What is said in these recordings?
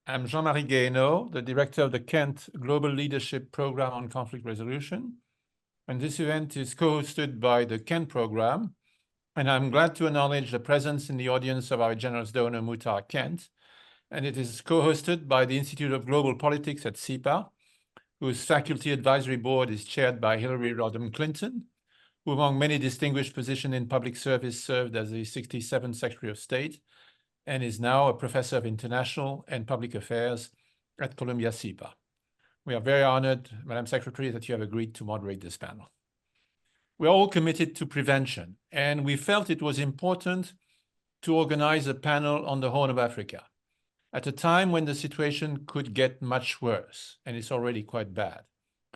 I'm Jean-Marie Guéhenno, the director of the Kent Global Leadership Program on Conflict Resolution. And this event is co-hosted by the Kent program. And I'm glad to acknowledge the presence in the audience of our generous donor, Muhtar Kent. And it is co-hosted by the Institute of Global Politics at SIPA, whose faculty advisory board is chaired by Hillary Rodham Clinton, who among many distinguished positions in public service served as the 67th Secretary of State and is now a professor of international and public affairs at Columbia SIPA. We are very honored, Madam Secretary, that you have agreed to moderate this panel. We are all committed to prevention, and we felt it was important to organize a panel on the Horn of Africa at a time when the situation could get much worse, and it's already quite bad.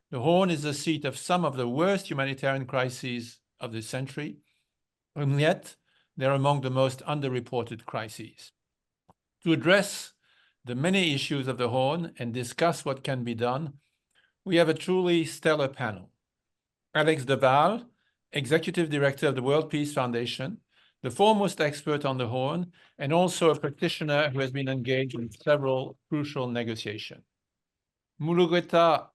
The Horn is the seat of some of the worst humanitarian crises of this century, and yet they're among the most underreported crises. To address the many issues of the Horn and discuss what can be done, we have a truly stellar panel. Alex DeWaal, Executive Director of the World Peace Foundation, the foremost expert on the Horn, and also a practitioner who has been engaged in several crucial negotiations. Mulugeta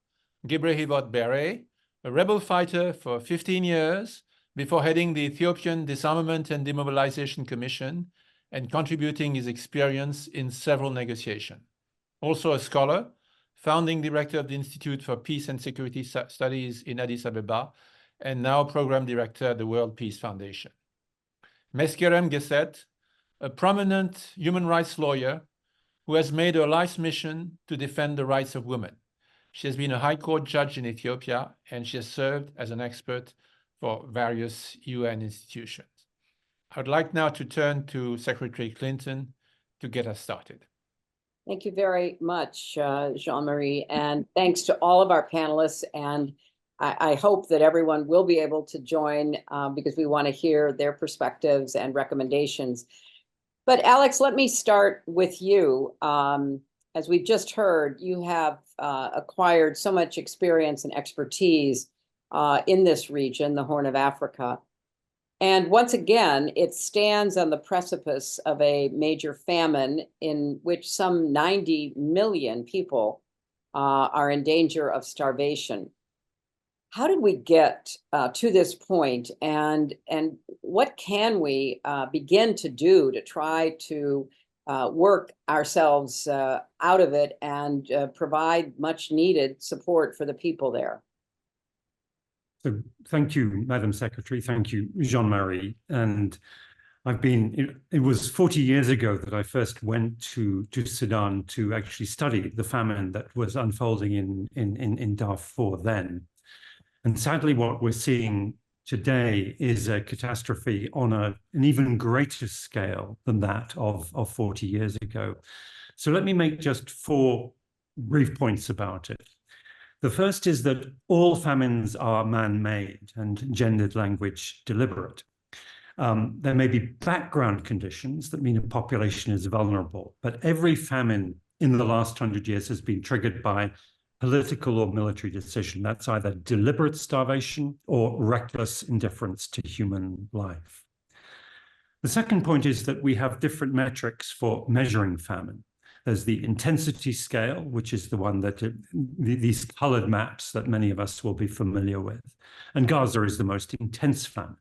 Gebrehiwot, a rebel fighter for 15 years, before heading the Ethiopian Disarmament and Demobilization Commission and contributing his experience in several negotiations. Also a scholar, founding director of the Institute for Peace and Security Studies in Addis Ababa, and now program director at the World Peace Foundation. Meskerem Geset, a prominent human rights lawyer who has made her life's mission to defend the rights of women. She has been a high court judge in Ethiopia, and she has served as an expert for various UN institutions. I would like now to turn to Secretary Clinton to get us started. Thank you very much, Jean-Marie, and thanks to all of our panelists. And I hope that everyone will be able to join because we want to hear their perspectives and recommendations. But Alex, let me start with you. As we've just heard, you have acquired so much experience and expertise in this region, the Horn of Africa. And once again, it stands on the precipice of a major famine in which some 90 million people are in danger of starvation. How did we get to this point, and what can we begin to do to try to work ourselves out of it and provide much needed support for the people there? So thank you, Madam Secretary. Thank you, Jean-Marie. And it was 40 years ago that I first went to Sudan to actually study the famine that was unfolding in Darfur then. And sadly, what we're seeing today is a catastrophe on an even greater scale than that of 40 years ago. So let me make just 4 brief points about it. The first is that all famines are man-made and gendered language deliberate. There may be background conditions that mean a population is vulnerable, but every famine in the last 100 years has been triggered by political or military decision. That's either deliberate starvation or reckless indifference to human life. The second point is that we have different metrics for measuring famine. There's the intensity scale, which is the one that these colored maps that many of us will be familiar with. And Gaza is the most intense famine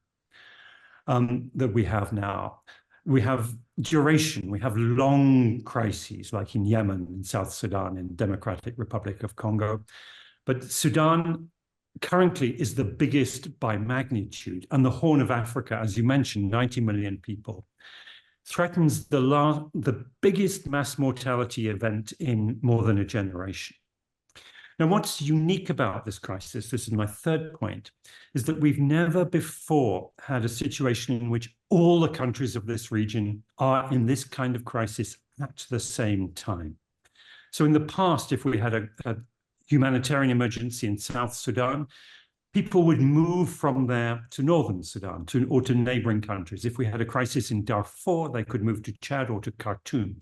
that we have now. We have duration. We have long crises like in Yemen, in South Sudan, in Democratic Republic of Congo. But Sudan currently is the biggest by magnitude. And the Horn of Africa, as you mentioned, 90 million people, threatens the biggest mass mortality event in more than a generation. Now, what's unique about this crisis, this is my third point, is that we've never before had a situation in which all the countries of this region are in this kind of crisis at the same time. So in the past, if we had a humanitarian emergency in South Sudan, people would move from there to northern Sudan or to neighboring countries. If we had a crisis in Darfur, they could move to Chad or to Khartoum.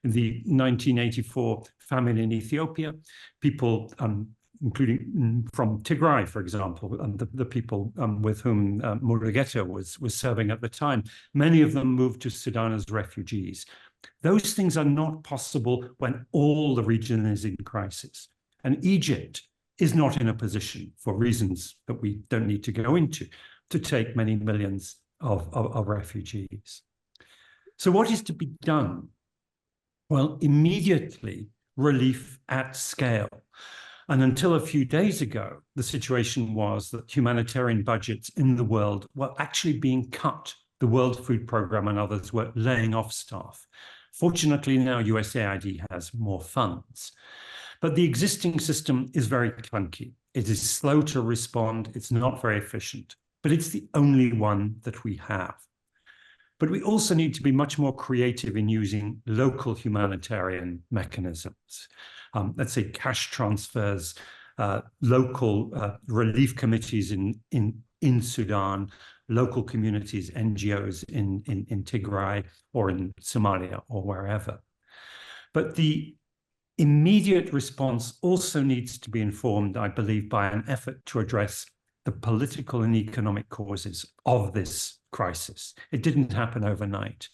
In the 1984 famine in Ethiopia, people, including from Tigray, for example, and the people with whom Mulugeta was serving at the time, many of them moved to Sudan as refugees. Those things are not possible when all the region is in crisis. And Egypt is not in a position, for reasons that we don't need to go into, to take many millions of refugees. So what is to be done? Well, immediately relief at scale. And until a few days ago, the situation was that humanitarian budgets in the world were actually being cut. The World Food Programme and others were laying off staff. Fortunately, now USAID has more funds. But the existing system is very clunky. It is slow to respond. It's not very efficient, but it's the only one that we have. But we also need to be much more creative in using local humanitarian mechanisms. Let's say cash transfers, local relief committees in Sudan, local communities, NGOs in Tigray or in Somalia or wherever. But the immediate response also needs to be informed, I believe, by an effort to address the political and economic causes of this crisis. It didn't happen overnight.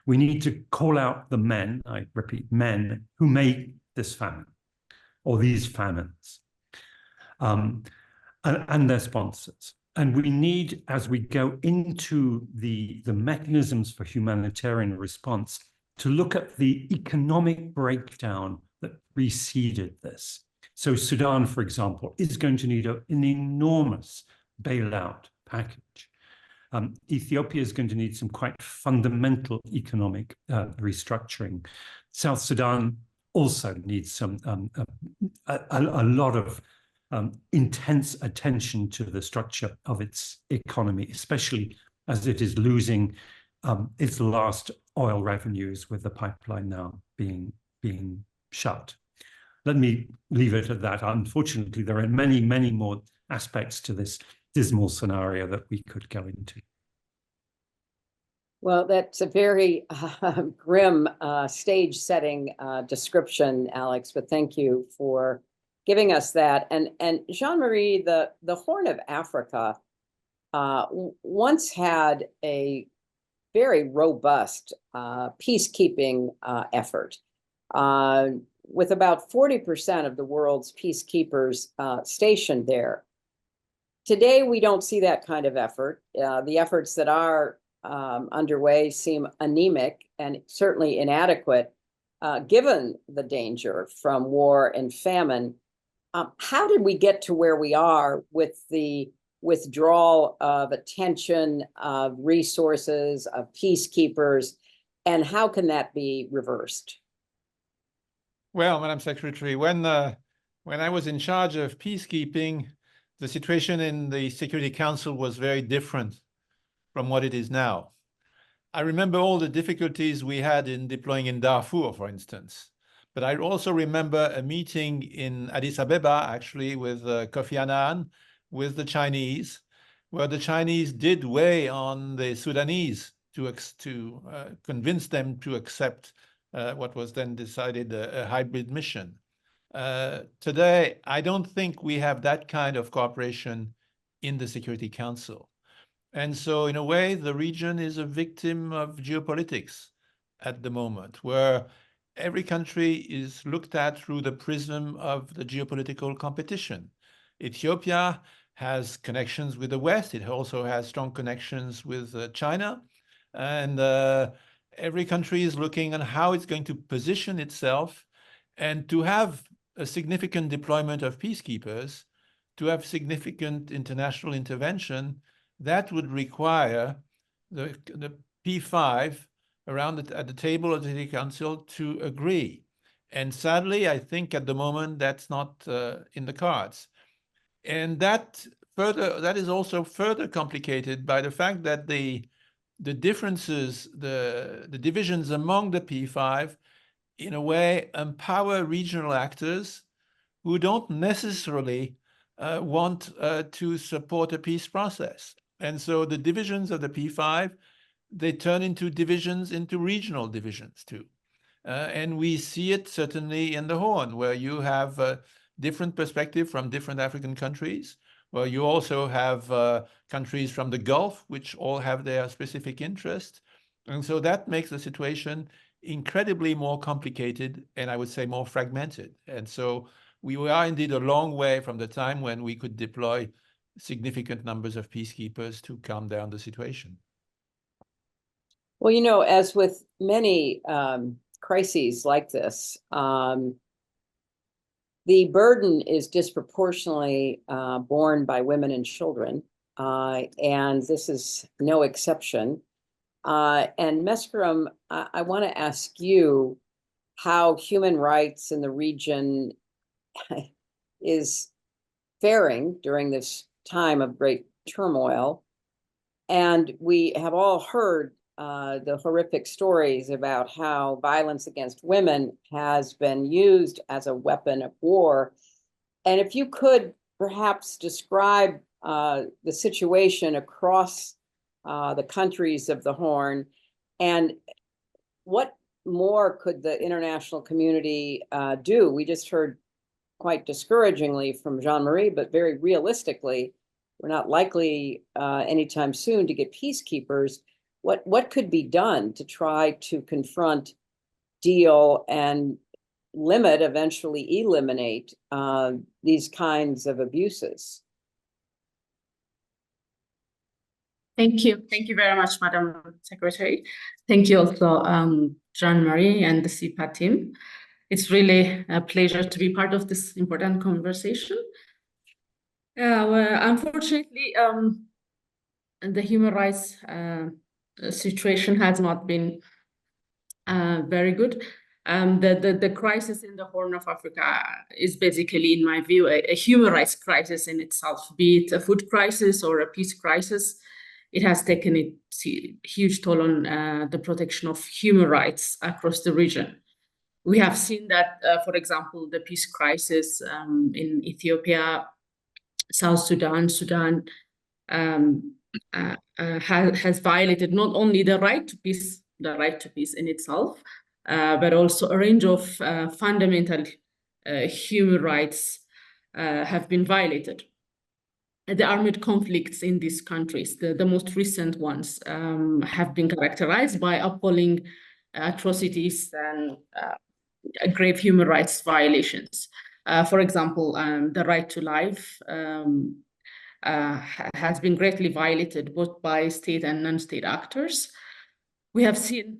We need to call out the men, I repeat, men who made this famine or these famines and their sponsors. And we need, as we go into the mechanisms for humanitarian response, to look at the economic breakdown that preceded this. So Sudan, for example, is going to need an enormous bailout package. Ethiopia is going to need some quite fundamental economic restructuring. South Sudan also needs some a lot of intense attention to the structure of its economy, especially as it is losing its last oil revenues with the pipeline now being shut. Let me leave it at that. Unfortunately, there are many, many more aspects to this dismal scenario that we could go into. Well, that's a very grim stage-setting description, Alex, but thank you for giving us that. And Jean-Marie, the Horn of Africa once had a very robust peacekeeping effort, with about 40% of the world's peacekeepers stationed there. Today, we don't see that kind of effort. The efforts that are underway seem anemic and certainly inadequate, given the danger from war and famine. How did we get to where we are with the withdrawal of attention, of resources, of peacekeepers, and how can that be reversed? Well, Madam Secretary, when I was in charge of peacekeeping, the situation in the Security Council was very different from what it is now. I remember all the difficulties we had in deploying in Darfur, for instance. But I also remember a meeting in Addis Ababa, actually, with Kofi Annan, with the Chinese, where the Chinese did weigh on the Sudanese to convince them to accept what was then decided a hybrid mission. Today, I don't think we have that kind of cooperation in the Security Council. And so in a way, the region is a victim of geopolitics at the moment, where every country is looked at through the prism of the geopolitical competition. Ethiopia has connections with the West. It also has strong connections with China. And every country is looking at how it's going to position itself, and to have a significant deployment of peacekeepers, to have significant international intervention, that would require the P5 at the table of the Security Council to agree. And sadly, I think at the moment that's not in the cards. And that is also further complicated by the fact that the differences, the divisions among the P5, in a way, empower regional actors who don't necessarily want to support a peace process. And so the divisions of the P5, they turn into divisions, into regional divisions too. And we see it certainly in the Horn, where you have a different perspective from different African countries, where you also have countries from the Gulf, which all have their specific interests. And so that makes the situation incredibly more complicated and I would say more fragmented. And so we are indeed a long way from the time when we could deploy significant numbers of peacekeepers to calm down the situation. Well, you know, as with many crises like this, the burden is disproportionately borne by women and children, and this is no exception. And Meskerem, I want to ask you how human rights in the region is faring during this time of great turmoil. And we have all heard the horrific stories about how violence against women has been used as a weapon of war. And if you could perhaps describe the situation across the countries of the Horn, and what more could the international community do? We just heard quite discouragingly from Jean-Marie, but very realistically, we're not likely anytime soon to get peacekeepers. What could be done to try to confront, deal, and limit, eventually eliminate these kinds of abuses? Thank you. Thank you very much, Madam Secretary. Thank you also, Jean-Marie and the SIPA team. It's really a pleasure to be part of this important conversation. Well, unfortunately, the human rights situation has not been very good. The crisis in the Horn of Africa is basically, in my view, a human rights crisis in itself, be it a food crisis or a peace crisis. It has taken a huge toll on the protection of human rights across the region. We have seen that, for example, the peace crisis in Ethiopia, South Sudan, has violated not only the right to peace in itself, but also a range of fundamental human rights have been violated. The armed conflicts in these countries, the most recent ones, have been characterized by appalling atrocities and grave human rights violations. For example, the right to life has been greatly violated both by state and non-state actors. We have seen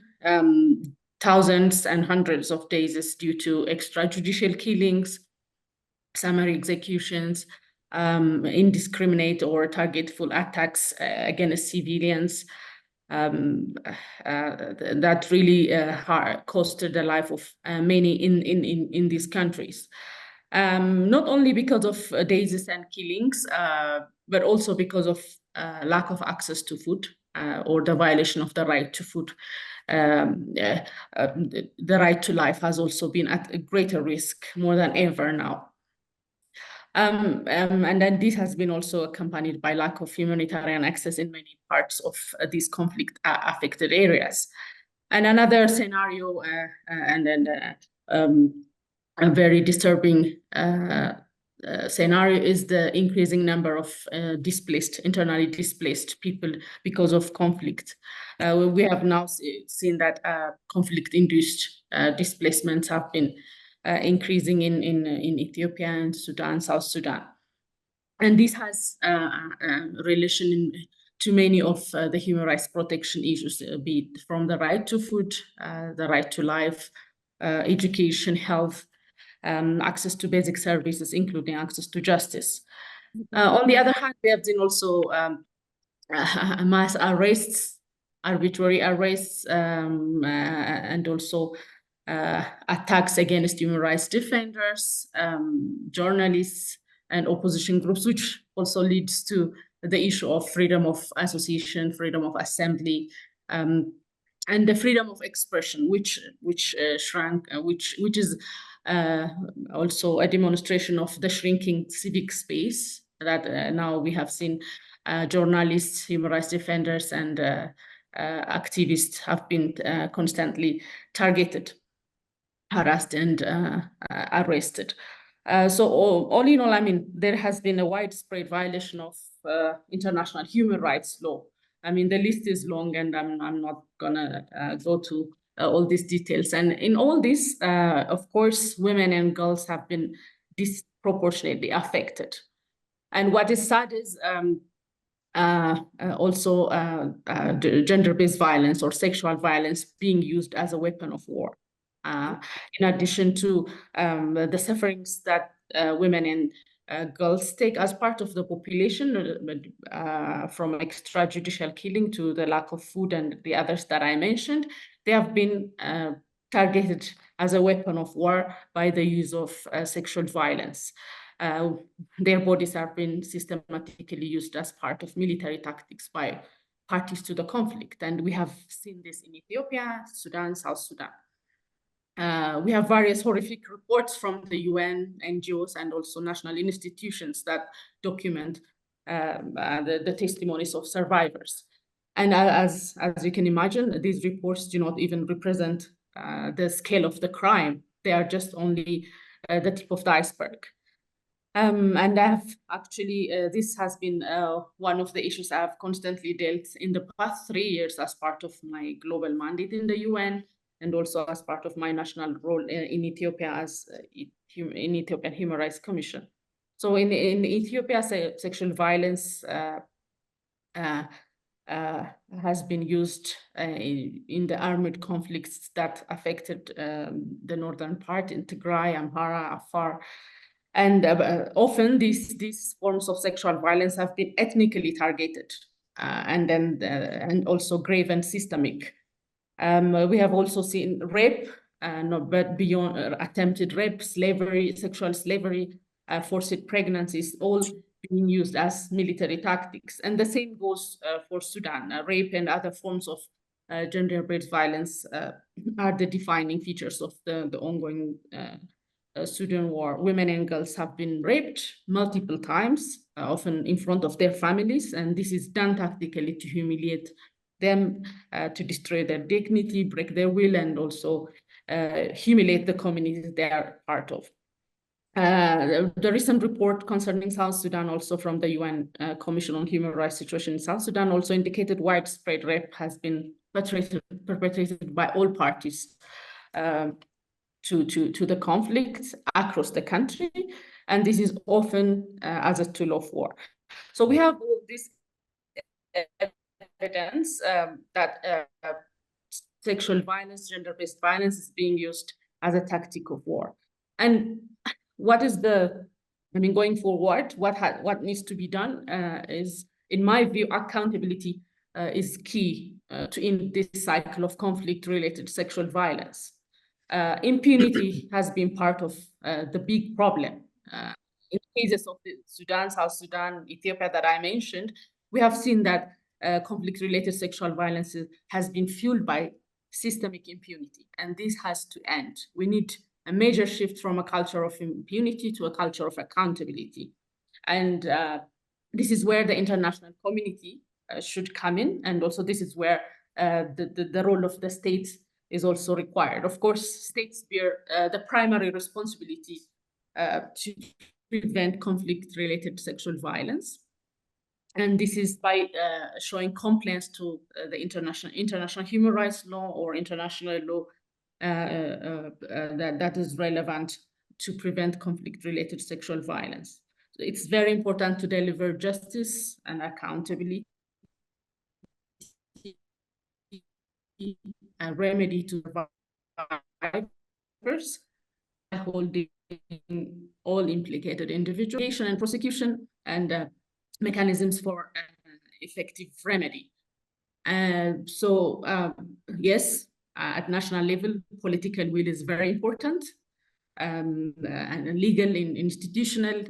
thousands and hundreds of cases due to extrajudicial killings, summary executions, indiscriminate or targetful attacks against civilians that really costed the life of many in these countries. Not only because of disease and killings, but also because of lack of access to food or the violation of the right to food. The right to life has also been at a greater risk more than ever now. And then this has been also accompanied by lack of humanitarian access in many parts of these conflict-affected areas. And another scenario, and then a very disturbing scenario is the increasing number of internally displaced people because of conflict. We have now seen that conflict-induced displacements have been increasing in Ethiopia and Sudan, South Sudan. And this has relation to many of the human rights protection issues, be it from the right to food, the right to life, education, health, access to basic services, including access to justice. On the other hand, we have seen also mass arrests, arbitrary arrests, and also attacks against human rights defenders, journalists, and opposition groups, which also leads to the issue of freedom of association, freedom of assembly, and the freedom of expression, which shrank, which is also a demonstration of the shrinking civic space that now we have seen journalists, human rights defenders, and activists have been constantly targeted, harassed, and arrested. So all in all, I mean, there has been a widespread violation of international human rights law. I mean, the list is long, and I'm not gonna go to all these details. And in all this, of course, women and girls have been disproportionately affected. And what is sad is also gender-based violence or sexual violence being used as a weapon of war. In addition to the sufferings that women and girls take as part of the population, from extrajudicial killing to the lack of food and the others that I mentioned, they have been targeted as a weapon of war by the use of sexual violence. Their bodies have been systematically used as part of military tactics by parties to the conflict. And we have seen this in Ethiopia, Sudan, South Sudan. We have various horrific reports from the UN, NGOs, and also national institutions that document the testimonies of survivors. And as you can imagine, these reports do not even represent the scale of the crime. They are just only the tip of the iceberg. And I've actually, this has been one of the issues I've constantly dealt in the past 3 years as part of my global mandate in the UN, and also as part of my national role in Ethiopia as in Ethiopian Human Rights Commission. So in Ethiopia, sexual violence has been used in the armed conflicts that affected the northern part in Tigray, Amhara, Afar. And often these forms of sexual violence have been ethnically targeted and also grave and systemic. We have also seen rape, but beyond attempted rape, slavery, sexual slavery, forced pregnancies, all being used as military tactics. And the same goes for Sudan. Rape and other forms of gender-based violence are the defining features of the ongoing Sudan war. Women and girls have been raped multiple times, often in front of their families, and this is done tactically to humiliate them, to destroy their dignity, break their will, and also humiliate the communities they are part of. The recent report concerning South Sudan, also from the UN Commission on Human Rights Situation in South Sudan, also indicated widespread rape has been perpetrated by all parties to the conflict across the country, and this is often as a tool of war. So we have all this evidence that sexual violence, gender-based violence is being used as a tactic of war. And what is going forward, what needs to be done is, in my view, accountability is key to end this cycle of conflict-related sexual violence. Impunity has been part of the big problem. In cases of the Sudan, South Sudan, Ethiopia that I mentioned, we have seen that conflict-related sexual violence has been fueled by systemic impunity, and this has to end. We need a major shift from a culture of impunity to a culture of accountability. And this is where the international community should come in, and also this is where the role of the state is also required. Of course, states bear the primary responsibility to prevent conflict-related sexual violence. And this is by showing compliance to the international human rights law or international law that is relevant to prevent conflict-related sexual violence. So it's very important to deliver justice and accountability, a remedy to survivors, holding all implicated individuals, and prosecution, and mechanisms for effective remedy. Yes, at national level, political will is very important, and legal, institutional,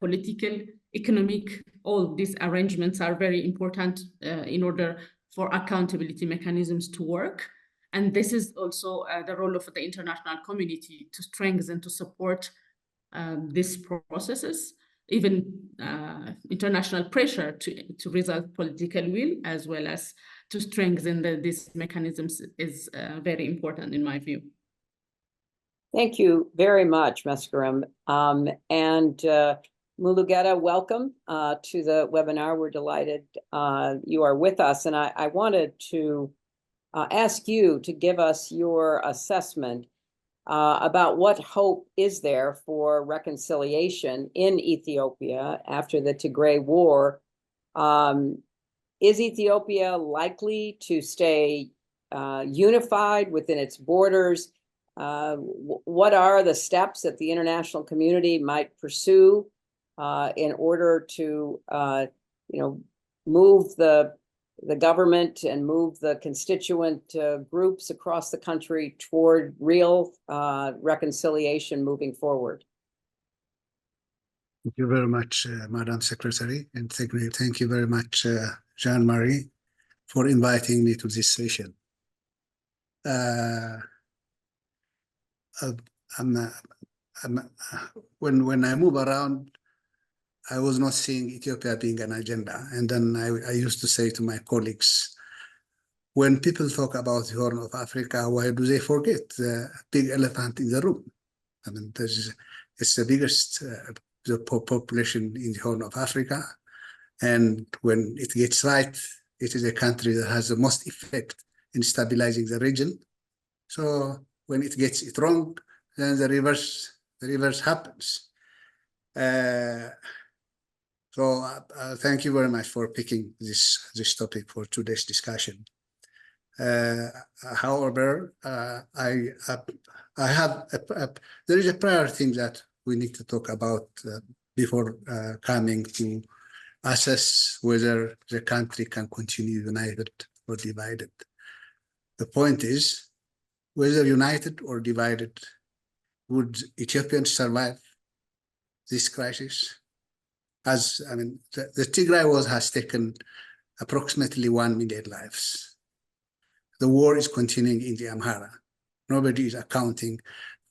political, economic, all these arrangements are very important in order for accountability mechanisms to work. And this is also the role of the international community to strengthen, to support these processes. Even international pressure to resolve political will, as well as to strengthen these mechanisms, is very important in my view. Thank you very much, Meskerem. And Mulugeta, welcome to the webinar. We're delighted you are with us. And I wanted to ask you to give us your assessment about what hope is there for reconciliation in Ethiopia after the Tigray War. Is Ethiopia likely to stay unified within its borders? What are the steps that the international community might pursue in order to, move the government and move the constituent groups across the country toward real reconciliation moving forward? Thank you very much, Madam Secretary, and thank you very much, Jean-Marie, for inviting me to this session. When I move around, I was not seeing Ethiopia being an agenda. And then I used to say to my colleagues, when people talk about the Horn of Africa, why do they forget the big elephant in the room? I mean, it's the biggest population in the Horn of Africa. And when it gets right, it is a country that has the most effect in stabilizing the region. So when it gets it wrong, then the reverse happens. So thank you very much for picking this topic for today's discussion. However, there is a prior thing that we need to talk about before coming to assess whether the country can continue united or divided. The point is, whether united or divided, would Ethiopians survive this crisis? The Tigray War has taken approximately 1 million lives. The war is continuing in the Amhara. Nobody is accounting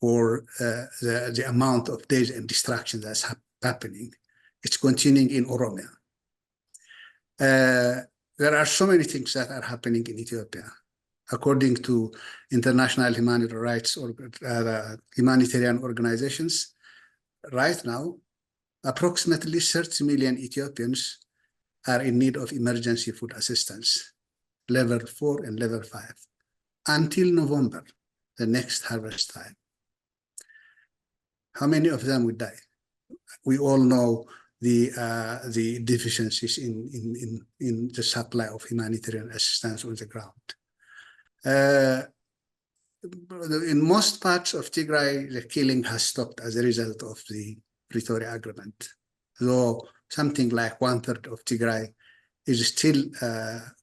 for the amount of death and destruction that's happening. It's continuing in Oromia. There are so many things that are happening in Ethiopia. According to international humanitarian organizations, right now, approximately 30 million Ethiopians are in need of emergency food assistance, level 4 and level 5, until November, the next harvest time. How many of them would die? We all know the deficiencies in the supply of humanitarian assistance on the ground. In most parts of Tigray, the killing has stopped as a result of the Pretoria Agreement, though something like 1/3 of Tigray is still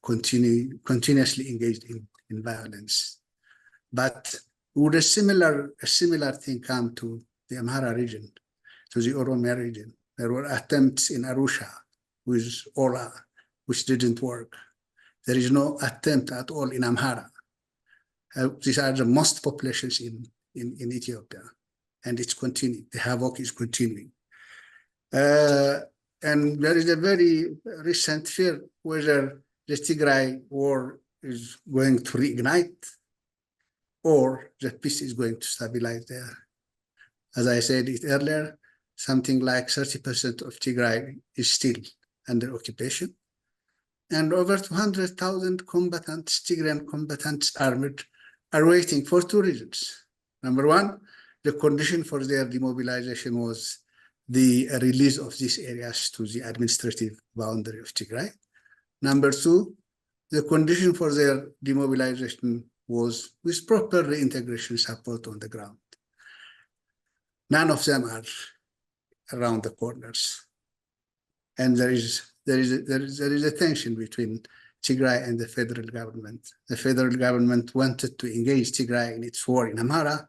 continuously engaged in violence. But would a similar thing come to the Amhara region, to the Oromia region? There were attempts in Arusha with Ola, which didn't work. There is no attempt at all in Amhara. These are the most populations in Ethiopia, and it's continuing. The havoc is continuing. And there is a very recent fear whether the Tigray War is going to reignite or the peace is going to stabilize there. As I said it earlier, something like 30% of Tigray is still under occupation. And over 200,000 combatants, Tigrayan combatants armed, are waiting for 2 reasons. Number one, the condition for their demobilization was the release of these areas to the administrative boundary of Tigray. Number 2, the condition for their demobilization was with proper reintegration support on the ground. None of them are around the corners. And there is a tension between Tigray and the federal government. The federal government wanted to engage Tigray in its war in Amhara.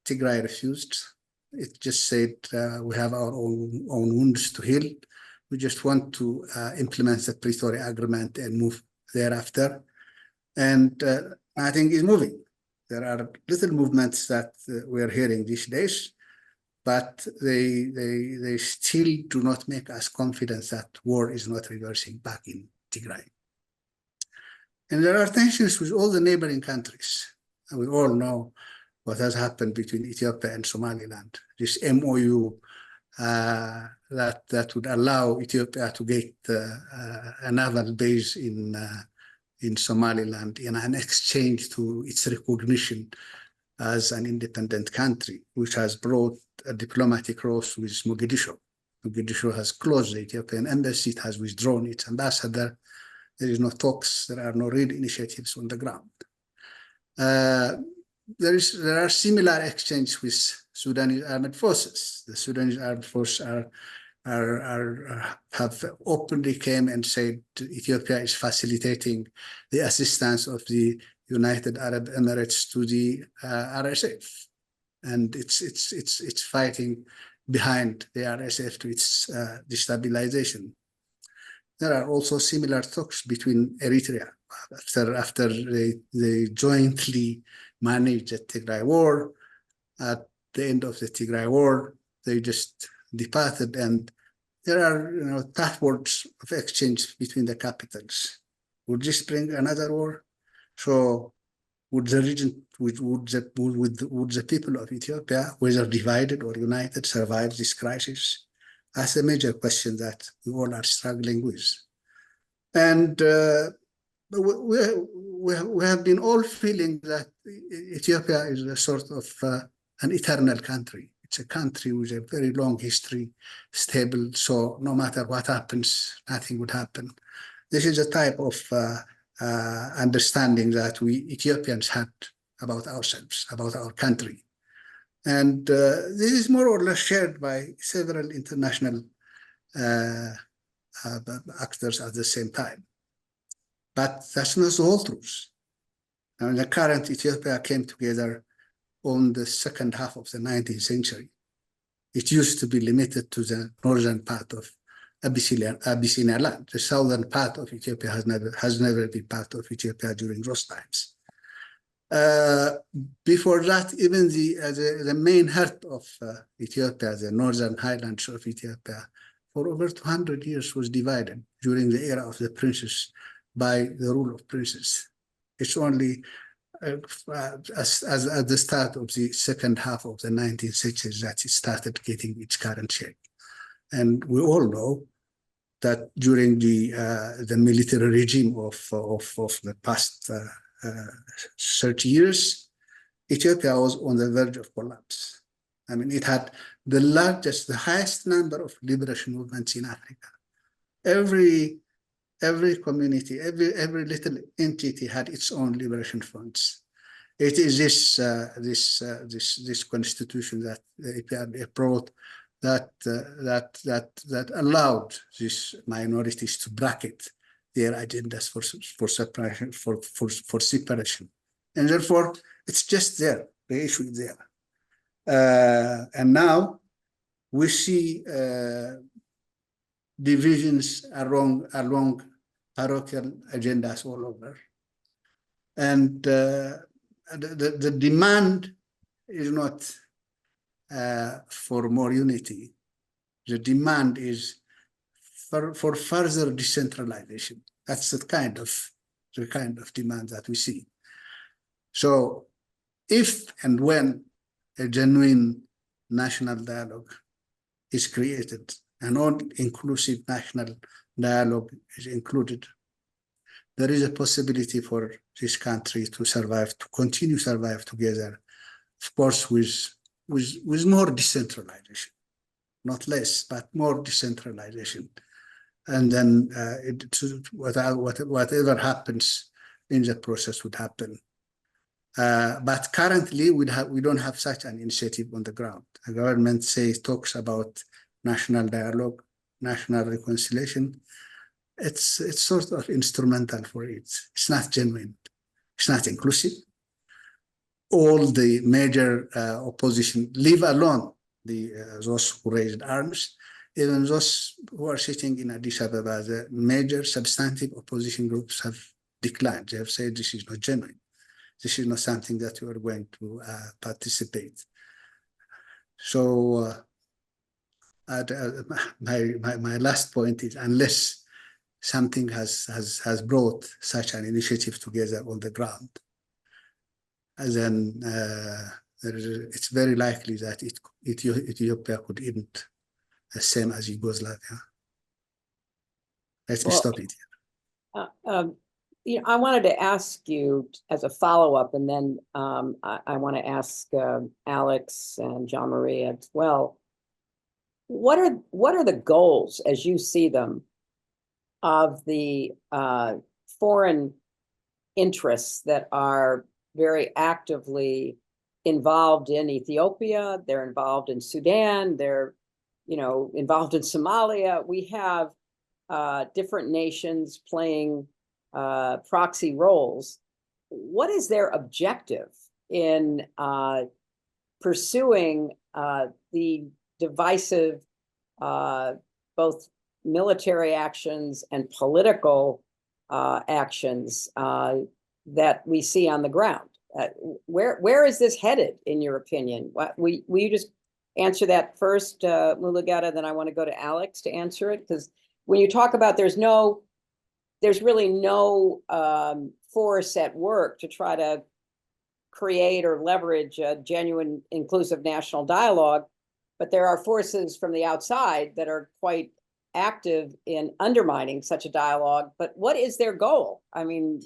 Tigray refused. It just said, we have our own wounds to heal. We just want to implement the Pretoria Agreement and move thereafter. And I think it's moving. There are little movements that we're hearing these days, but they still do not make us confident that war is not reversing back in Tigray. And there are tensions with all the neighboring countries. And we all know what has happened between Ethiopia and Somaliland. This MOU that would allow Ethiopia to get a naval base in Somaliland in an exchange to its recognition as an independent country, which has brought a diplomatic rows with Mogadishu. Mogadishu has closed the Ethiopian embassy, it has withdrawn its ambassador. There is no talks, there are no real initiatives on the ground. There are similar exchanges with Sudanese armed forces. The Sudanese armed forces have openly came and said Ethiopia is facilitating the assistance of the United Arab Emirates to the RSF, and it's fighting behind the RSF to its destabilization. There are also similar talks between Eritrea after they jointly managed the Tigray War. At the end of the Tigray War, they just departed, and there are tough words of exchange between the capitals. Would this bring another war? So would the region, would the people of Ethiopia, whether divided or united, survive this crisis? That's a major question that we all are struggling with. And we have been all feeling that Ethiopia is a sort of an eternal country. It's a country with a very long history, stable, so no matter what happens, nothing would happen. This is a type of understanding that we Ethiopians had about ourselves, about our country. And this is more or less shared by several international actors at the same time. But that's not the whole truth. Now, the current Ethiopia came together on the second half of the 19th century. It used to be limited to the northern part of Abyssinia land. The southern part of Ethiopia has never been part of Ethiopia during those times. Before that, even the main heart of Ethiopia, the northern highlands of Ethiopia, for over 200 years was divided during the era of the princes by the rule of princes. It's only at the start of the second half of the 19th century that it started getting its current shape. And we all know that during the military regime of the past 30 years, Ethiopia was on the verge of collapse. I mean, it had the highest number of liberation movements in Africa. Every community, every little entity had its own liberation fronts. It is this constitution that the EPRDF brought that allowed these minorities to bracket their agendas for separation, for separation, and therefore it's just there. The issue is there, and now we see divisions along parochial agendas all over, and the demand is not for more unity. The demand is for further decentralization. That's the kind of demand that we see. So if and when a genuine national dialogue is created, an all-inclusive national dialogue is included, there is a possibility for this country to survive, to continue to survive together, of course, with more decentralization, not less, but more decentralization. And then whatever happens in the process would happen. But currently, we don't have such an initiative on the ground. The government talks about national dialogue, national reconciliation. It's sort of instrumental for it. It's not genuine. It's not inclusive. All the major opposition, leave alone those who raised arms, even those who are sitting in Addis Ababa, the major substantive opposition groups have declined. They have said this is not genuine. This is not something that we are going to participate. So my last point is, unless something has brought such an initiative together on the ground, then it's very likely that Ethiopia could end the same as Yugoslavia. Let me stop it here. I wanted to ask you as a follow-up, and then I want to ask Alex and Jean-Marie as well. What are the goals, as you see them, of the foreign interests that are very actively involved in Ethiopia? They're involved in Sudan. They're, involved in Somalia. We have different nations playing proxy roles. What is their objective in pursuing the divisive both military actions and political actions that we see on the ground? Where is this headed, in your opinion? Will you just answer that first, Mulugeta? Then I want to go to Alex to answer it, because when you talk about there's really no force at work to try to create or leverage a genuine inclusive national dialogue, but there are forces from the outside that are quite active in undermining such a dialogue. But what is their goal? I mean,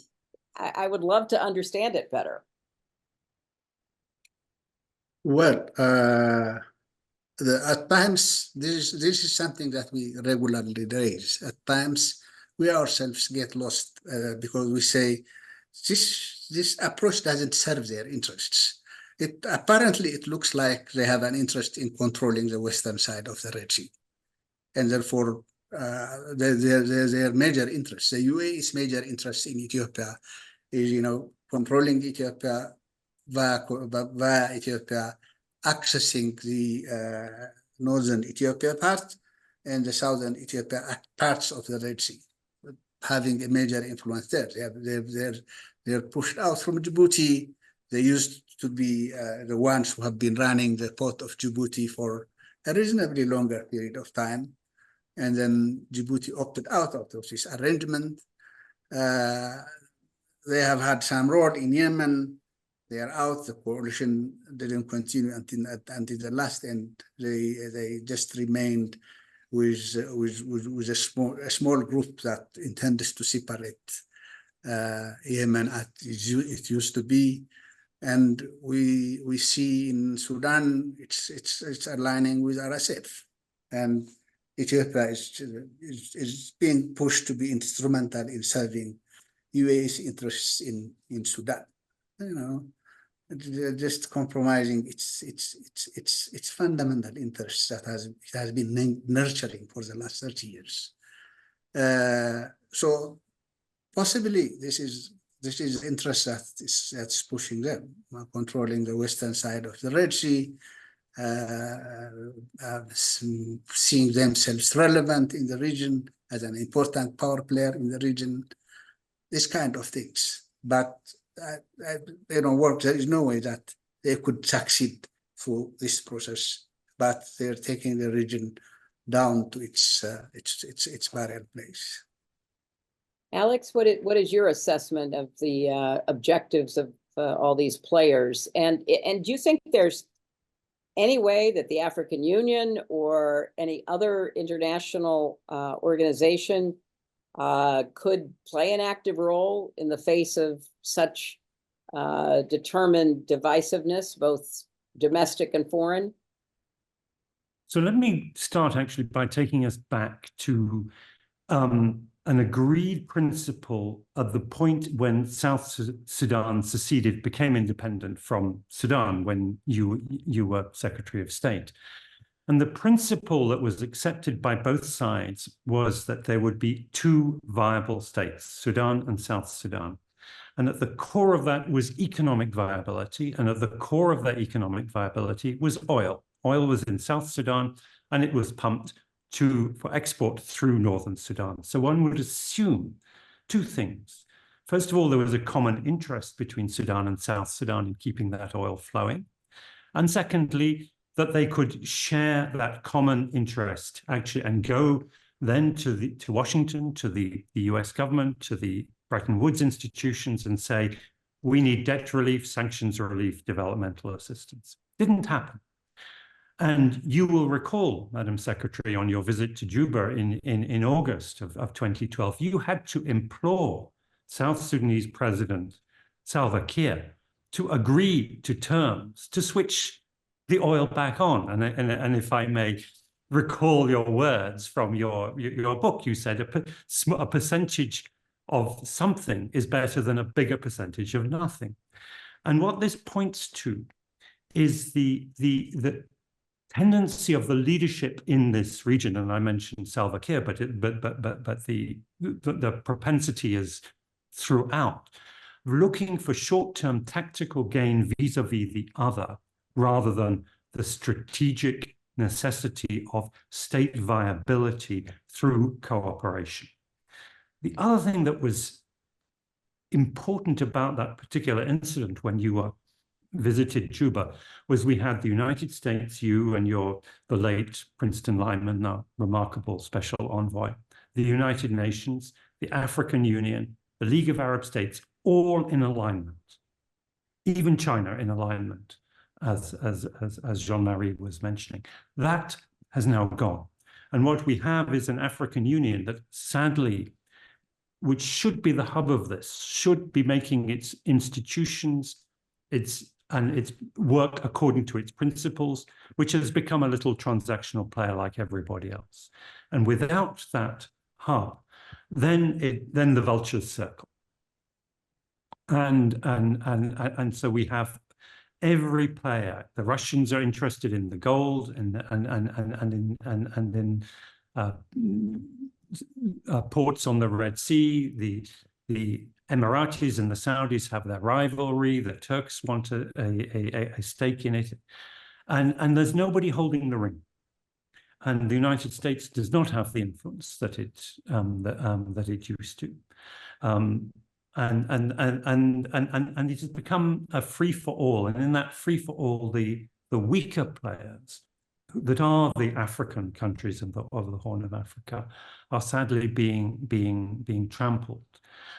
I would love to understand it better. Well, at times, this is something that we regularly raise. At times, we ourselves get lost because we say, this approach doesn't serve their interests. Apparently, it looks like they have an interest in controlling the western side of the Red Sea. And therefore, their major interests, the UAE's major interest in Ethiopia is, controlling Ethiopia via Ethiopia, accessing the northern Ethiopia part and the southern Ethiopia parts of the Red Sea, having a major influence there. They're pushed out from Djibouti. They used to be the ones who have been running the port of Djibouti for a reasonably longer period of time. And then Djibouti opted out of this arrangement. They have had some role in Yemen. They are out. The coalition didn't continue until the last end. They just remained with a small group that intends to separate Yemen as it used to be. And we see in Sudan it's aligning with RSF, and Ethiopia is being pushed to be instrumental in serving UAE's interests in Sudan. Just compromising its fundamental interests that it has been nurturing for the last 30 years. So possibly this is interest that's pushing them, controlling the western side of the Red Sea, seeing themselves relevant in the region as an important power player in the region, this kind of things. But they don't work. There is no way that they could succeed through this process, but they're taking the region down to its barren place. Alex, what is your assessment of the objectives of all these players? And do you think there's any way that the African Union or any other international organization could play an active role in the face of such determined divisiveness, both domestic and foreign? So let me start actually by taking us back to an agreed principle at the point when South Sudan seceded, became independent from Sudan, when you were Secretary of State. And the principle that was accepted by both sides was that there would be two viable states, Sudan and South Sudan. And at the core of that was economic viability. And at the core of that economic viability was oil. Oil was in South Sudan, and it was pumped for export through Northern Sudan. So one would assume two things. First of all, there was a common interest between Sudan and South Sudan in keeping that oil flowing. And secondly, that they could share that common interest actually and go then to Washington, to the US government, to the Bretton Woods institutions and say, we need debt relief, sanctions relief, developmental assistance. Didn't happen. And you will recall, Madam Secretary, on your visit to Juba in August of 2012, you had to implore South Sudanese President Salva Kiir to agree to terms to switch the oil back on. And if I may recall your words from your book, you said a percentage of something is better than a bigger percentage of nothing. And what this points to is the tendency of the leadership in this region, and I mentioned Salva Kiir, but the propensity is throughout, looking for short-term tactical gain vis-a-vis the other, rather than the strategic necessity of state viability through cooperation. The other thing that was important about that particular incident when you visited Juba was we had the United States, you and the late Princeton Lyman, now remarkable special envoy, the United Nations, the African Union, the League of Arab States, all in alignment, even China in alignment, as Jean-Marie was mentioning. That has now gone. And what we have is an African Union that sadly, which should be the hub of this, should be making its institutions, its work according to its principles, which has become a little transactional player like everybody else. And without that hub, then the vultures circle. And so we have every player. The Russians are interested in the gold and in ports on the Red Sea. The Emiratis and the Saudis have their rivalry. The Turks want a stake in it, and there's nobody holding the ring. And the United States does not have the influence that it used to. And it has become a free for all. And in that free for all, the weaker players that are the African countries of the Horn of Africa are sadly being trampled.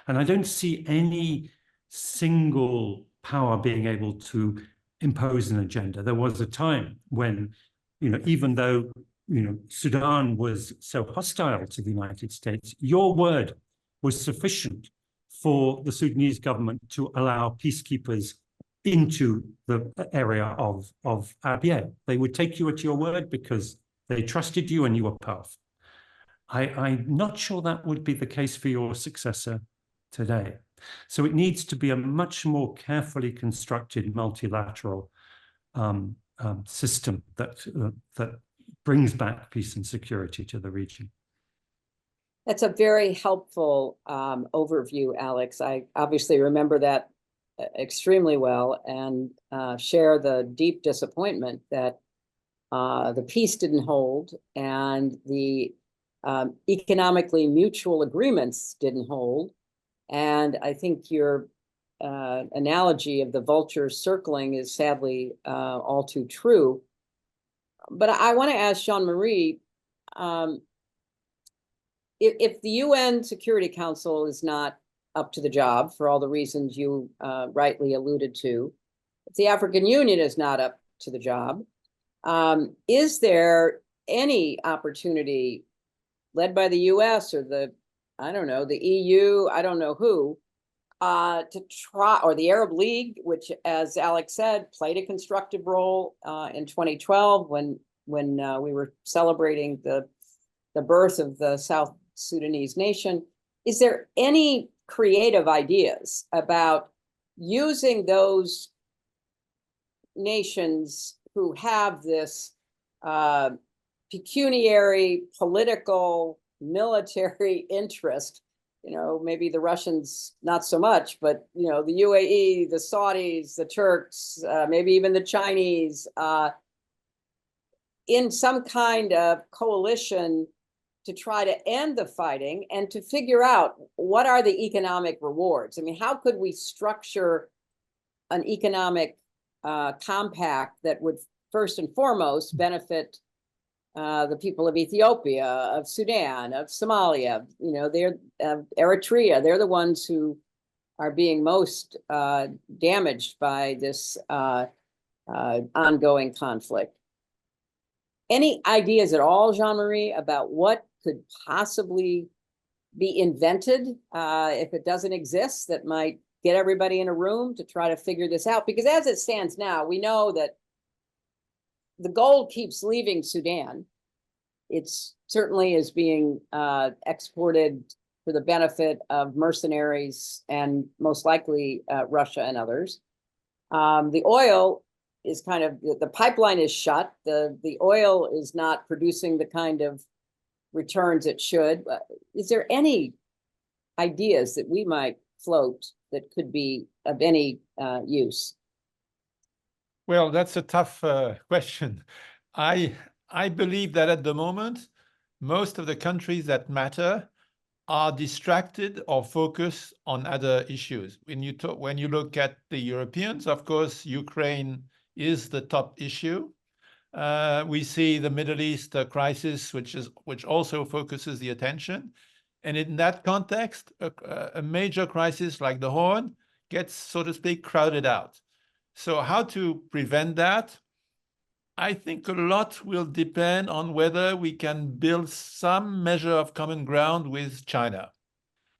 And I don't see any single power being able to impose an agenda. There was a time when, even though Sudan was so hostile to the United States, your word was sufficient for the Sudanese government to allow peacekeepers into the area of Abyei. They would take you at your word because they trusted you and you were powerful. I'm not sure that would be the case for your successor today. So it needs to be a much more carefully constructed multilateral system that brings back peace and security to the region. That's a very helpful overview, Alex. I obviously remember that extremely well and share the deep disappointment that the peace didn't hold and the economically mutual agreements didn't hold. And I think your analogy of the vultures circling is sadly all too true. But I want to ask Jean-Marie, if the UN Security Council is not up to the job for all the reasons you rightly alluded to, if the African Union is not up to the job, is there any opportunity led by the US or the EU, I don't know who, to try, or the Arab League, which, as Alex said, played a constructive role in 2012 when we were celebrating the birth of the South Sudanese nation. Is there any creative ideas about using those nations who have this pecuniary, political, military interest? Maybe the Russians not so much, but the UAE, the Saudis, the Turks, maybe even the Chinese, in some kind of coalition to try to end the fighting and to figure out what are the economic rewards. I mean, how could we structure an economic compact that would first and foremost benefit the people of Ethiopia, of Sudan, of Somalia, they're Eritrea. They're the ones who are being most damaged by this ongoing conflict. Any ideas at all, Jean-Marie, about what could possibly be invented if it doesn't exist that might get everybody in a room to try to figure this out? Because as it stands now, we know that the gold keeps leaving Sudan. It's certainly is being exported for the benefit of mercenaries and most likely Russia and others. The oil is kind of, the pipeline is shut. The oil is not producing the kind of returns it should. Is there any ideas that we might float that could be of any use? Well, that's a tough question. I believe that at the moment, most of the countries that matter are distracted or focused on other issues. When you look at the Europeans, of course, Ukraine is the top issue. We see the Middle East crisis, which also focuses the attention. And in that context, a major crisis like the Horn gets, so to speak, crowded out. So how to prevent that? I think a lot will depend on whether we can build some measure of common ground with China.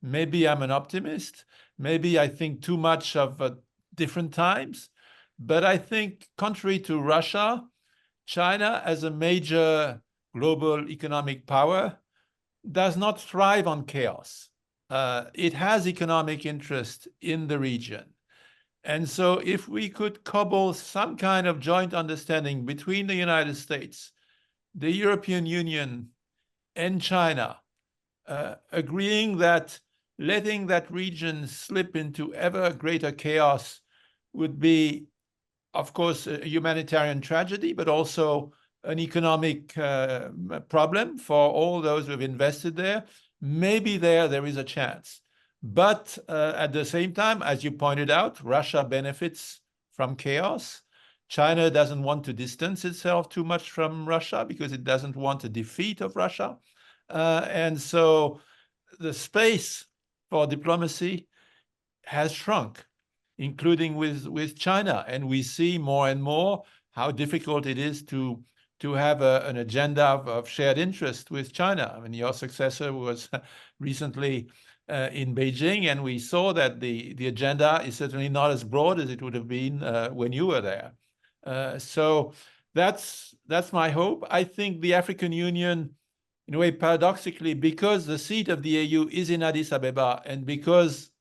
Maybe I'm an optimist. Maybe I think too much of different times. But I think, contrary to Russia, China, as a major global economic power, does not thrive on chaos. It has economic interest in the region. And so if we could cobble some kind of joint understanding between the United States, the European Union, and China, agreeing that letting that region slip into ever greater chaos would be, of course, a humanitarian tragedy, but also an economic problem for all those who have invested there, maybe there is a chance. But at the same time, as you pointed out, Russia benefits from chaos. China doesn't want to distance itself too much from Russia because it doesn't want a defeat of Russia. And so the space for diplomacy has shrunk, including with China. And we see more and more how difficult it is to have an agenda of shared interest with China. I mean, your successor was recently in Beijing, and we saw that the agenda is certainly not as broad as it would have been when you were there. So that's my hope. I think the African Union, in a way, paradoxically, because the seat of the AU is in Addis Ababa, and because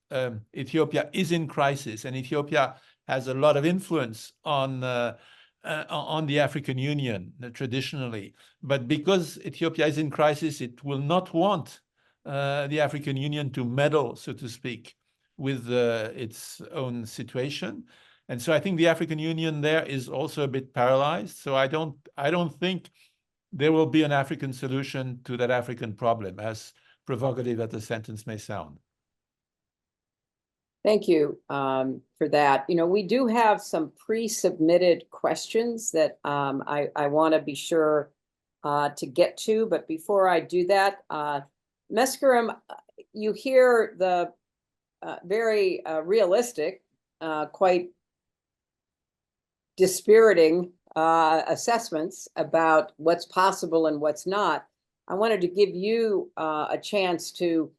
Ethiopia is in crisis, and Ethiopia has a lot of influence on the African Union traditionally, but because Ethiopia is in crisis, it will not want the African Union to meddle, so to speak, with its own situation. And so I think the African Union there is also a bit paralyzed. So I don't think there will be an African solution to that African problem, as provocative as the sentence may sound. Thank you for that. You know, we do have some pre-submitted questions that I want to be sure to get to. But before I do that, Meskerem, you hear the very realistic, quite dispiriting assessments about what's possible and what's not. I wanted to give you a chance to,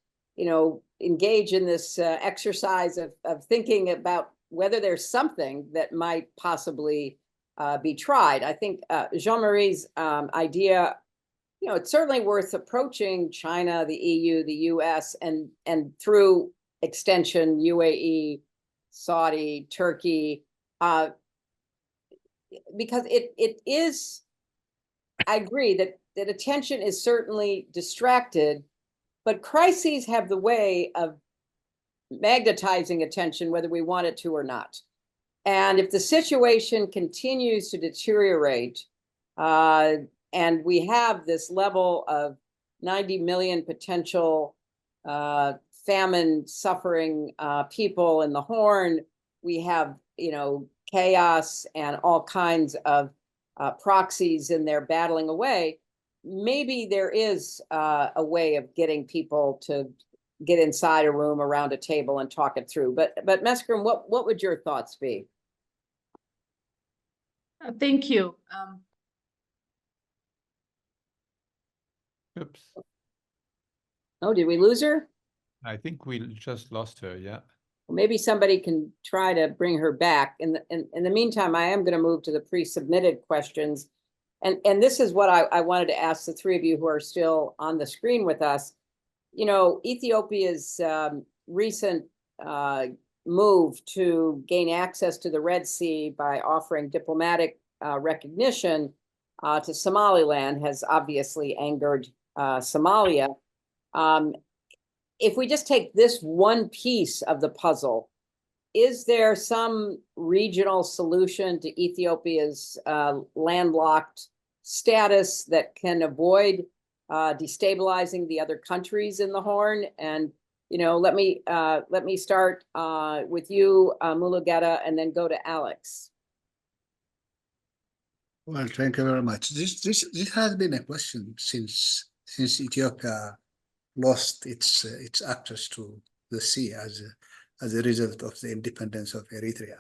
engage in this exercise of thinking about whether there's something that might possibly be tried. I think Jean-Marie's idea, it's certainly worth approaching China, the EU, the US, and through extension, UAE, Saudi, Turkey, because it is, I agree that attention is certainly distracted, but crises have the way of magnetizing attention, whether we want it to or not. And if the situation continues to deteriorate, and we have this level of 90 million potential famine suffering people in the Horn, we have, chaos and all kinds of proxies in there battling away. Maybe there is a way of getting people to get inside a room around a table and talk it through. But Meskerem, what would your thoughts be? Thank you. Oops. Oh, did we lose her? I think we just lost her, yeah. Maybe somebody can try to bring her back. In the meantime, I am going to move to the pre-submitted questions. And this is what I wanted to ask the three of you who are still on the screen with us. You know, Ethiopia's recent move to gain access to the Red Sea by offering diplomatic recognition to Somaliland has obviously angered Somalia. If we just take this one piece of the puzzle, is there some regional solution to Ethiopia's landlocked status that can avoid destabilizing the other countries in the Horn? And you know, let me start with you, Mulugeta, and then go to Alex. Well, thank you very much. This has been a question since Ethiopia lost its access to the sea as a result of the independence of Eritrea.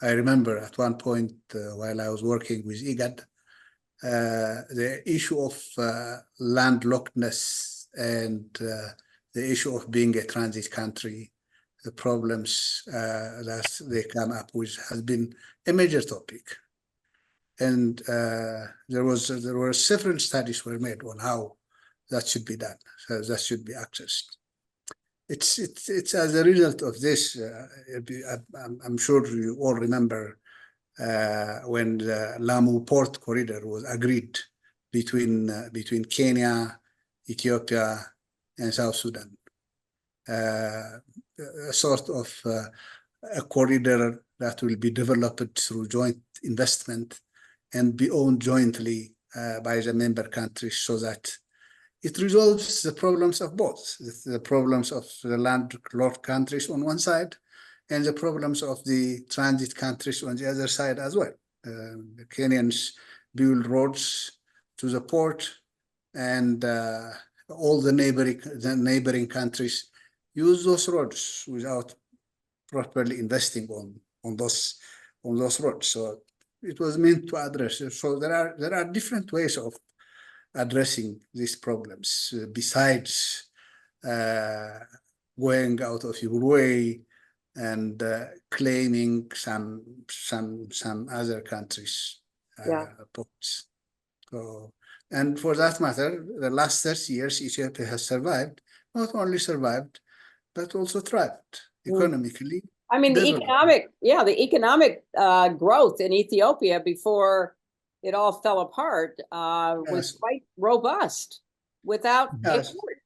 I remember at one point while I was working with IGAD, the issue of landlockedness and the issue of being a transit country, the problems that they come up with has been a major topic. And there were several studies were made on how that should be done, so that should be accessed. It's as a result of this. I'm sure you all remember when the Lamu Port Corridor was agreed between Kenya, Ethiopia, and South Sudan. A sort of a corridor that will be developed through joint investment and be owned jointly by the member countries, so that it resolves the problems of both, the problems of the landlocked countries on one side and the problems of the transit countries on the other side as well. The Kenyans build roads to the port, and all the neighboring countries use those roads without properly investing on those roads. So it was meant to address it. So there are different ways of addressing these problems besides going out of your way and claiming some other countries' ports. So, and for that matter, the last 30 years, Ethiopia has survived, not only survived, but also thrived economically. I mean, the economic growth in Ethiopia before it all fell apart was quite robust without export.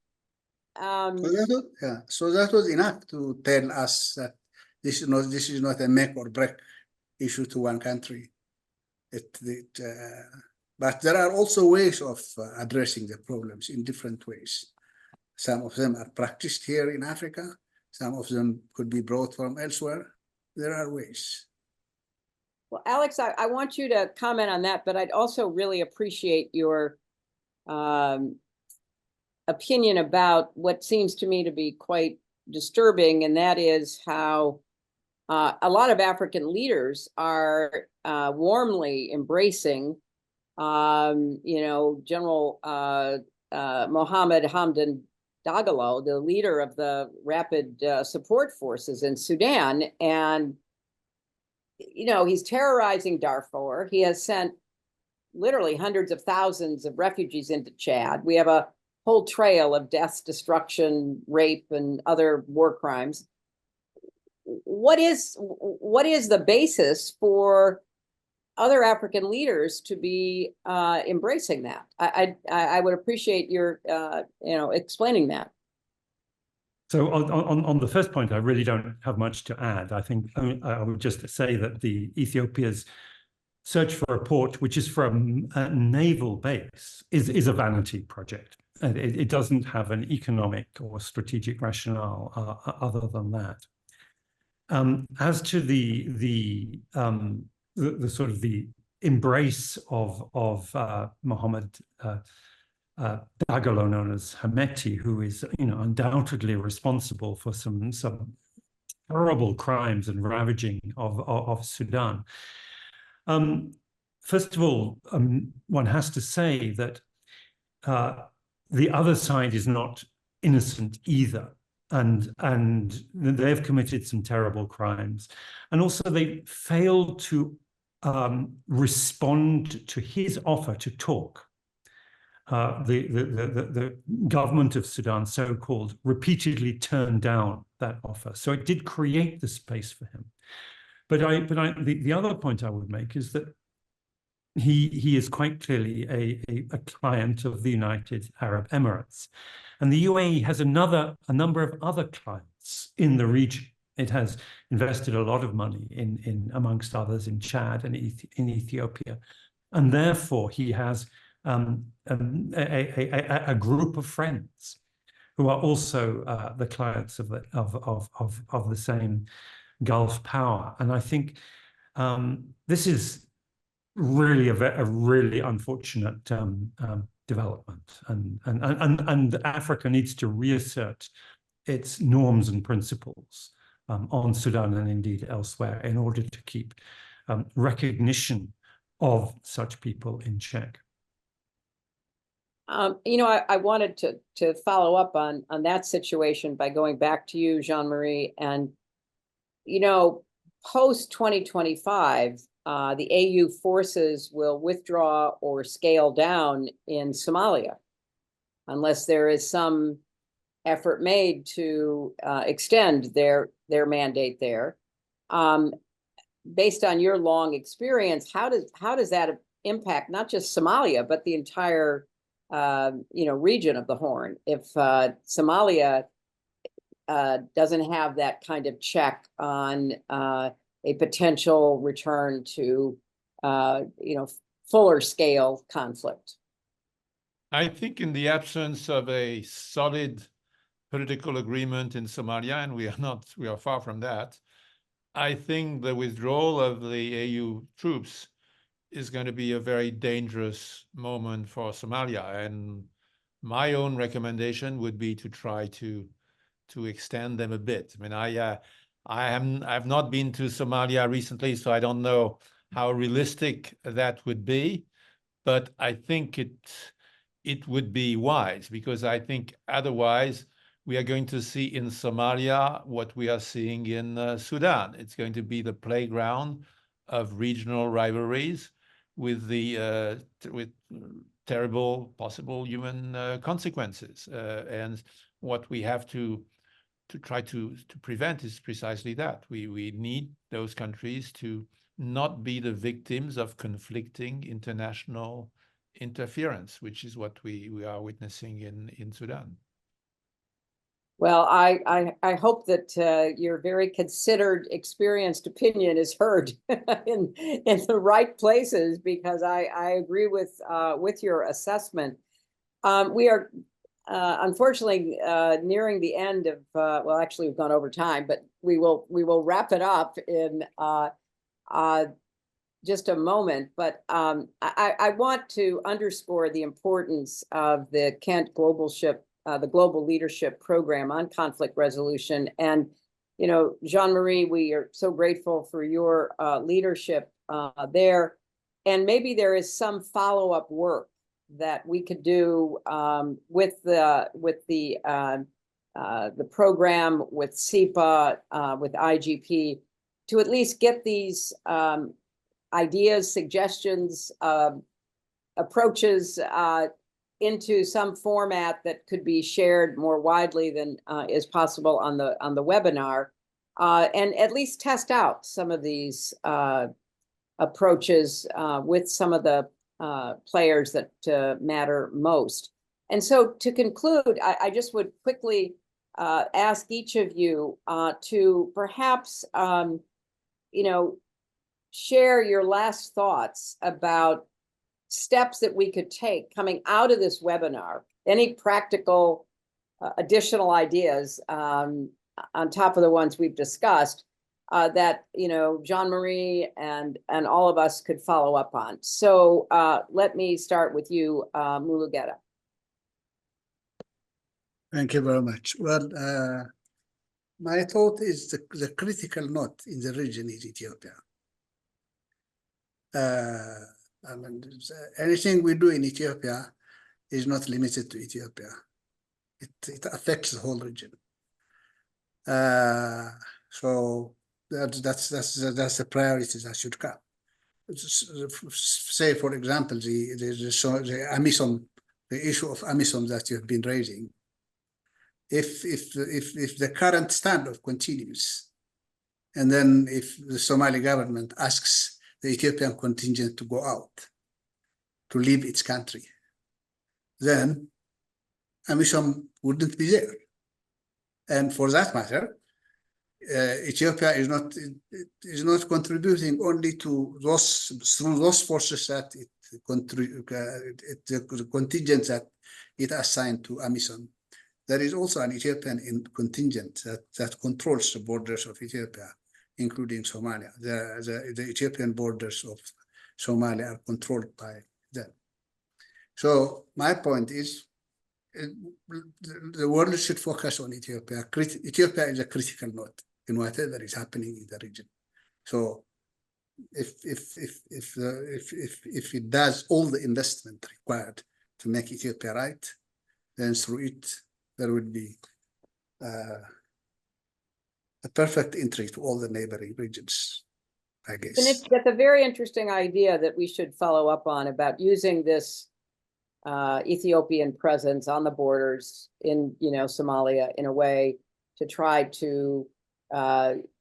So that was enough to tell us that this is not a make or break issue to one country. But there are also ways of addressing the problems in different ways. Some of them are practiced here in Africa. Some of them could be brought from elsewhere. There are ways. Well, Alex, I want you to comment on that, but I'd also really appreciate your opinion about what seems to me to be quite disturbing, and that is how a lot of African leaders are warmly embracing, General Mohammed Hamdan Dagalo, the leader of the Rapid Support Forces in Sudan. And, he's terrorizing Darfur. He has sent literally hundreds of thousands of refugees into Chad. We have a whole trail of death, destruction, rape, and other war crimes. What is the basis for other African leaders to be embracing that? I would appreciate your explaining that. So on the first point, I really don't have much to add. I think I would just say that the Ethiopia's search for a port, which is from a naval base, is a vanity project. It doesn't have an economic or strategic rationale other than that. As to the sort of the embrace of Mohammed Dagalo, known as Hameti, who is undoubtedly responsible for some horrible crimes and ravaging of Sudan. First of all, one has to say that the other side is not innocent either. And they've committed some terrible crimes. And also they failed to respond to his offer to talk. The government of Sudan, so-called, repeatedly turned down that offer. So it did create the space for him. But the other point I would make is that he is quite clearly a client of the United Arab Emirates. And the UAE has a number of other clients in the region. It has invested a lot of money in amongst others, in Chad and in Ethiopia. And therefore, he has a group of friends who are also the clients of the same Gulf power. And I think this is really a really unfortunate development, and Africa needs to reassert its norms and principles on Sudan and indeed elsewhere in order to keep recognition of such people in check. I wanted to follow up on that situation by going back to you, Jean-Marie, and post 2025. The AU forces will withdraw or scale down in Somalia unless there is some effort made to extend their mandate there. Based on your long experience, how does that impact not just Somalia but the entire region of the Horn? If Somalia doesn't have that kind of check on a potential return to, fuller scale conflict. I think in the absence of a solid political agreement in Somalia, and we are far from that, I think the withdrawal of the AU troops is going to be a very dangerous moment for Somalia. And my own recommendation would be to try to extend them a bit. I mean, I've not been to Somalia recently, so I don't know how realistic that would be, but I think it would be wise, because I think otherwise we are going to see in Somalia what we are seeing in Sudan. It's going to be the playground of regional rivalries with with terrible possible human consequences. And what we have to try to prevent is precisely that. We need those countries to not be the victims of conflicting international interference, which is what we are witnessing in Sudan. Well, I hope that your very considered, experienced opinion is heard in the right places, because I agree with your assessment. We are unfortunately nearing the end of well, actually we've gone over time, but we will wrap it up in just a moment. But I want to underscore the importance of the Kent the Global Leadership Program on Conflict Resolution. And Jean-Marie, we are so grateful for your leadership there. And maybe there is some follow-up work that we could do with the program, with SIPA, with IGP, to at least get these ideas, suggestions, approaches into some format that could be shared more widely than is possible on the webinar, and at least test out some of these approaches with some of the players that matter most. And so to conclude, I just would quickly ask each of you to perhaps, share your last thoughts about steps that we could take coming out of this webinar, any practical additional ideas on top of the ones we've discussed that Jean-Marie and all of us could follow up on. So let me start with you, Mulugeta. Thank you very much. Well, my thought is the critical node in the region is Ethiopia. I mean, anything we do in Ethiopia is not limited to Ethiopia. It affects the whole region. So that's the priorities that should come. Say, for example, the AMISOM, the issue of AMISOM that you've been raising. If the current standoff continues, and then if the Somali government asks the Ethiopian contingent to go out, to leave its country, then AMISOM wouldn't be there. And for that matter, Ethiopia is not contributing only to through those forces that the contingent that it assigned to AMISOM. There is also an Ethiopian contingent that controls the borders of Ethiopia, including Somalia. The Ethiopian borders of Somalia are controlled by them. So my point is, the world should focus on Ethiopia. Ethiopia is a critical node in whatever is happening in the region. So if it does all the investment required to make Ethiopia right, then through it there would be a perfect entry to all the neighboring regions, I guess. And that's a very interesting idea that we should follow up on, about using this Ethiopian presence on the borders in Somalia in a way to try to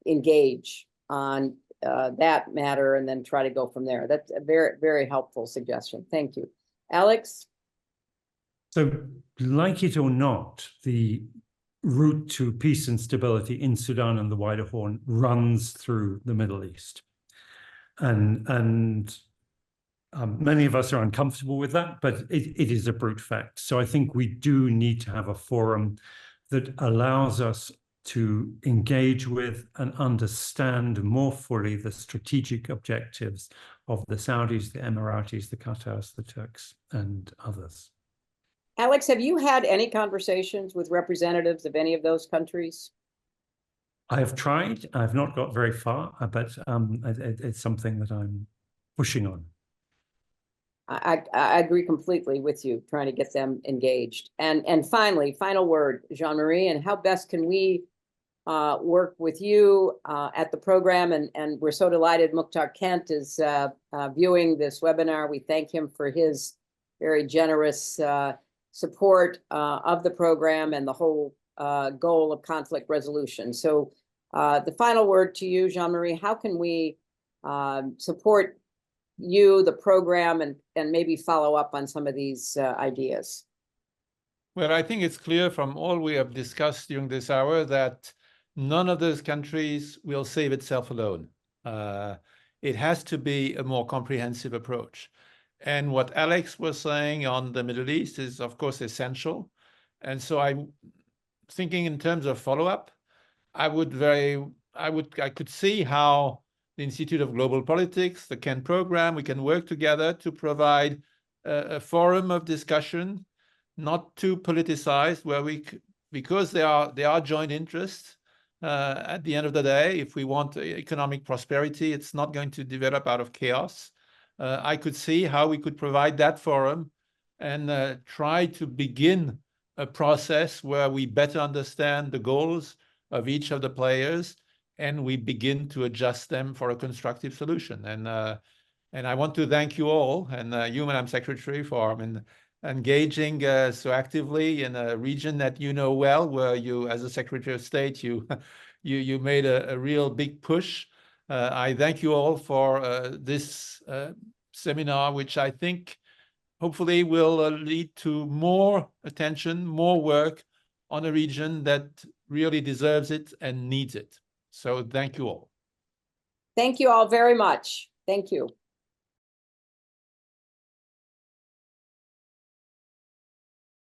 engage on that matter and then try to go from there. That's a very, very helpful suggestion. Thank you. Alex? So, like it or not, the route to peace and stability in Sudan and the wider Horn runs through the Middle East. And many of us are uncomfortable with that, but it is a brute fact. So I think we do need to have a forum that allows us to engage with and understand more fully the strategic objectives of the Saudis, the Emiratis, the Qatars, the Turks, and others. Alex, have you had any conversations with representatives of any of those countries? I have tried. I've not got very far, but it's something that I'm pushing on. I agree completely with you, trying to get them engaged. And finally, final word, Jean-Marie, and how best can we work with you at the program? And we're so delighted Mukhtar Kent is viewing this webinar. We thank him for his very generous support of the program and the whole goal of conflict resolution. So the final word to you, Jean-Marie, how can we support you, the program, and maybe follow up on some of these ideas? Well, I think it's clear from all we have discussed during this hour that none of those countries will save itself alone. It has to be a more comprehensive approach. And what Alex was saying on the Middle East is, of course, essential. And so I'm thinking in terms of follow-up, I could see how the Institute of Global Politics, the Kent program, we can work together to provide a forum of discussion, not too politicized, where because there are joint interests. At the end of the day, if we want economic prosperity, it's not going to develop out of chaos. I could see how we could provide that forum and try to begin a process where we better understand the goals of each of the players and we begin to adjust them for a constructive solution. And I want to thank you all, and you, Madam Secretary, for engaging so actively in a region that you know well, where you, as a Secretary of State, you made a real big push. I thank you all for this seminar, which I think hopefully will lead to more attention, more work on a region that really deserves it and needs it. So thank you all. Thank you all very much. Thank you.